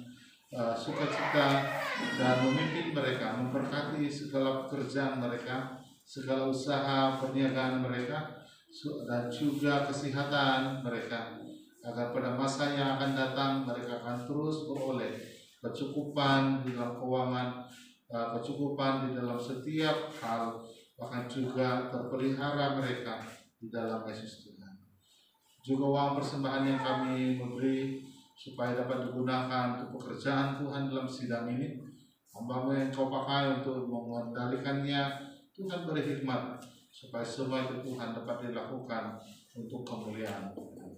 sukacita dan memimpin mereka, memberkati segala pekerjaan mereka, segala usaha perniagaan mereka, dan juga kesehatan mereka, agar pada masa yang akan datang mereka akan terus beroleh kecukupan di dalam keuangan, kecukupan di dalam setiap hal, bahkan juga terpelihara mereka di dalam Yesus Tuhan. Juga uang persembahan yang kami memberi supaya dapat digunakan untuk pekerjaan Tuhan dalam sidang ini. Hamba-Mu yang Kau pakai untuk mengendalikannya, Tuhan beri hikmat supaya semua itu Tuhan dapat dilakukan untuk kemuliaan Tuhan.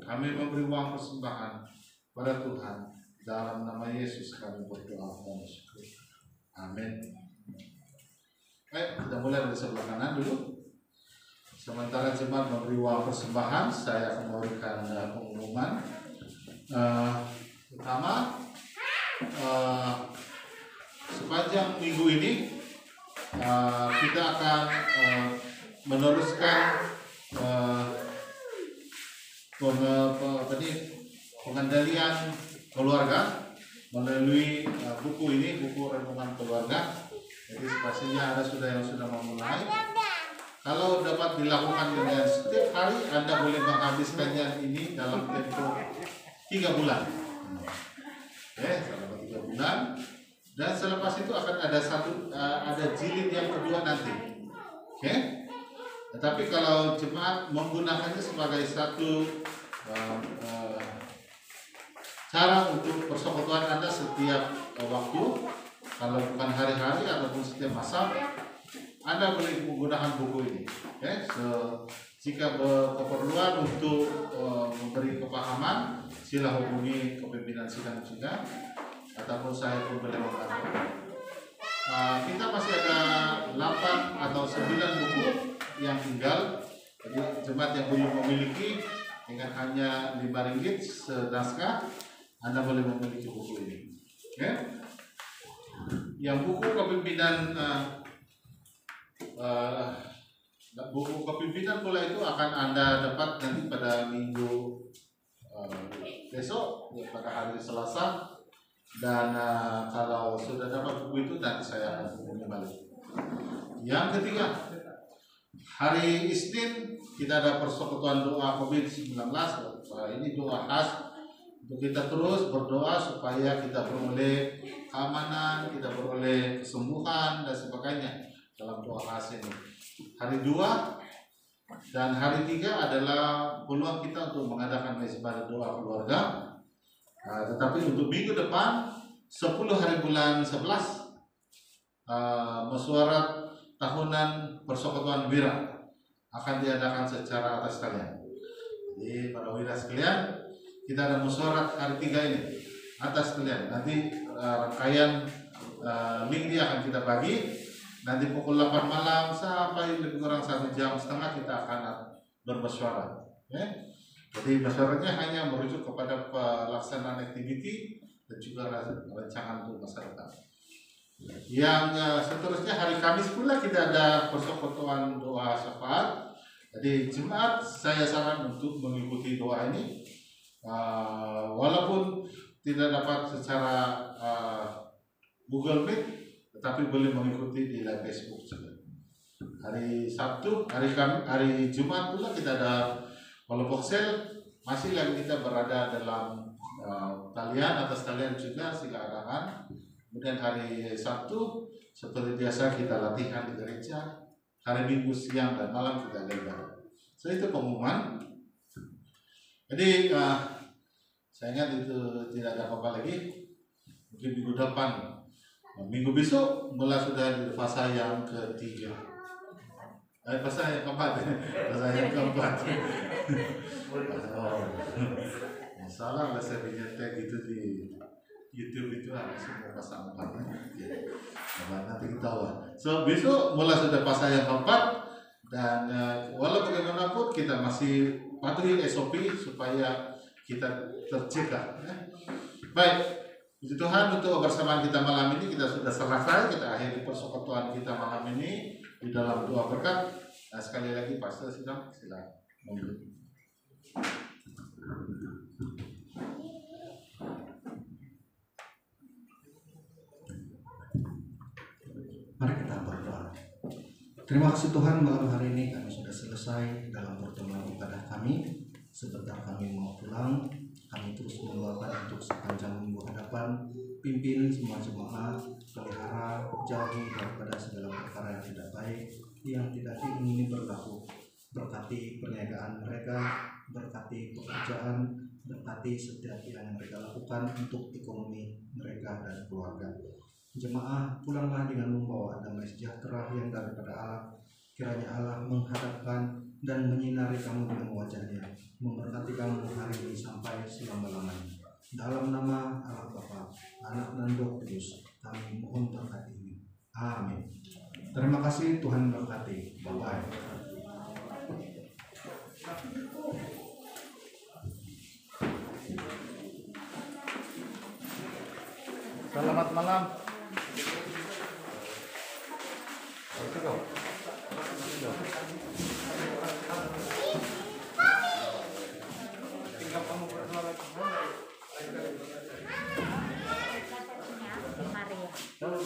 Kami memberi uang persembahan pada Tuhan. Dalam nama Yesus kami berdoa dan bersyukur. Amin. Baik, kita mulai dari sebelah kanan dulu. Sementara jemaat memberi uang persembahan, saya akan memberikan pengumuman. Pertama, sepanjang minggu ini kita akan meneruskan pengendalian keluarga melalui buku ini, buku renungan keluarga. Jadi pastinya ada yang sudah memulai. Kalau dapat dilakukan dengan setiap hari, Anda boleh menghabiskannya ini dalam tempo 3 bulan. Oke, selama 3 bulan. Dan selepas itu akan ada jilid yang kedua nanti. Oke. Tetapi kalau jemaat menggunakannya sebagai satu cara untuk persekutuan Anda setiap waktu, kalau bukan hari-hari ataupun setiap masa, Anda boleh menggunakan buku ini. Okay? Jika berkeperluan untuk memberi kepahaman, sila hubungi kepimpinan sidang juga, ataupun saya pun boleh membantu. Kita masih ada 8 atau 9 buku yang tinggal. Jadi jemaat yang belum memiliki dengan hanya RM5 senaskah, Anda boleh memiliki buku ini. Okay? Yang buku kepimpinan pula itu akan Anda dapat nanti pada minggu besok, ya, pada hari Selasa. Dan kalau sudah dapat buku itu nanti saya akan hubungi balik. Yang ketiga, hari Isnin kita ada persekutuan doa COVID-19. Ini doa khas untuk kita terus berdoa supaya kita beroleh keamanan, kita beroleh kesembuhan dan sebagainya dalam doa khas ini. Hari 2 dan hari 3 adalah peluang kita untuk mengadakan ibadah doa keluarga. Tetapi untuk minggu depan 10 hari bulan 11 mesyuarat tahunan persekutuan wira akan diadakan secara atas kalian. Jadi para wira sekalian, kita ada mesyuarat hari 3 ini atas kalian. Nanti rangkaian link dia akan kita bagi nanti pukul 8 malam sampai lebih kurang 1,5 jam kita akan bermesyuarat. Ya. Jadi mesyuaratnya hanya merujuk kepada pelaksanaan aktiviti dan juga rancangan untuk masa depan. Yang seterusnya hari Kamis pula kita ada persekutuan doa syafaat. Jadi jemaat saya saran untuk mengikuti doa ini, walaupun tidak dapat secara Google Meet, tetapi boleh mengikuti di live Facebook juga. Hari Sabtu, hari Jumat pula kita ada kelompok sel, masih lagi kita berada dalam talian atas talian juga sila arahan. Kemudian hari Sabtu seperti biasa kita latihan di gereja. Hari Minggu siang dan malam kita lebar. So itu pengumuman. Jadi saya ingat itu tidak ada apa-apa lagi. Mungkin minggu depan, minggu besok mulai sudah di fase yang ketiga. Fase yang keempat. Oh, masalah lah saya tag itu di YouTube itu ada semua pasang empatnya. Nanti kita tahu. So besok mulai sudah pasal yang keempat dan walau bagaimanapun kita masih patuhi SOP supaya kita tercegah. Ya. Baik, puji Tuhan untuk kebersamaan kita malam ini kita sudah selesai. Kita akhiri persekutuan kita malam ini di dalam doa berkat. Nah, sekali lagi Pastor silakan. Mari kita berdoa. Terima kasih Tuhan, malam hari ini kami sudah selesai dalam pertemuan ibadah kami. Sebentar kami mau pulang, kami terus mendoakan untuk sepanjang minggu hadapan. Pimpin semua jemaat, pelihara, jauhi daripada segala perkara yang tidak baik, yang tidak diingini berlaku. Berkati perniagaan mereka, berkati pekerjaan, berkati setiap yang mereka lakukan untuk ekonomi mereka dan keluarga. Jemaah, pulanglah dengan membawa damai sejahtera yang daripada Allah. Kiranya Allah menghadapkan dan menyinari kamu dengan wajahnya, memberkati kamu hari ini sampai selama-lamanya. Dalam nama Allah Bapa, Anak dan Roh Kudus, kami mohon berkat ini. Amin. Terima kasih, Tuhan berkati. Bye-bye. Selamat malam.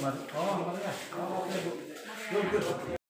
Maria. Oh, Maria. Oh, oke, Bu.